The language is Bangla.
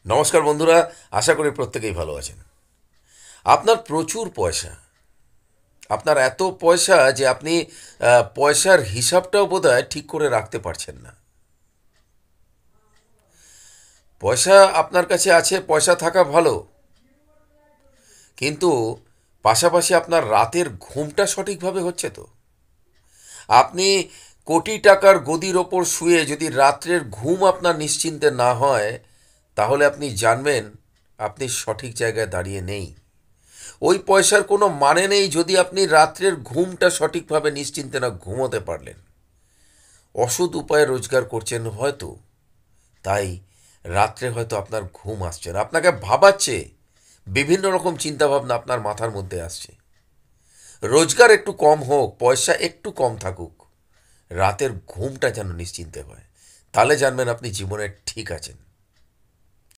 নমস্কার বন্ধুরা, আশা করি প্রত্যেকেই ভালো আছেন। আপনার প্রচুর পয়সা, আপনার এত পয়সা যে আপনি পয়সার হিসাবটাও বোধহয় ঠিক করে রাখতে পারছেন না। পয়সা আপনার কাছে আছে, পয়সা থাকা ভালো, কিন্তু পাশাপাশি আপনার রাতের ঘুমটা সঠিকভাবে হচ্ছে তো? আপনি কোটি টাকার গদির ওপর শুয়ে যদি রাত্রের ঘুম আপনার নিশ্চিন্তে না হয়, তাহলে আপনি জানবেন আপনি সঠিক জায়গায় দাঁড়িয়ে নেই। ওই পয়সার কোনো মানে নেই যদি আপনি রাত্রের ঘুমটা সঠিকভাবে নিশ্চিন্তে না ঘুমোতে পারলেন। অসৎ উপায়ে রোজগার করছেন হয়তো, তাই রাত্রে হয়তো আপনার ঘুম আসছে না, আপনাকে ভাবাচ্ছে, বিভিন্ন রকম চিন্তাভাবনা আপনার মাথার মধ্যে আসছে। রোজগার একটু কম হোক, পয়সা একটু কম থাকুক, রাতের ঘুমটা যেন নিশ্চিন্তে হয়, তাহলে জানবেন আপনি জীবনে ঠিক আছেন।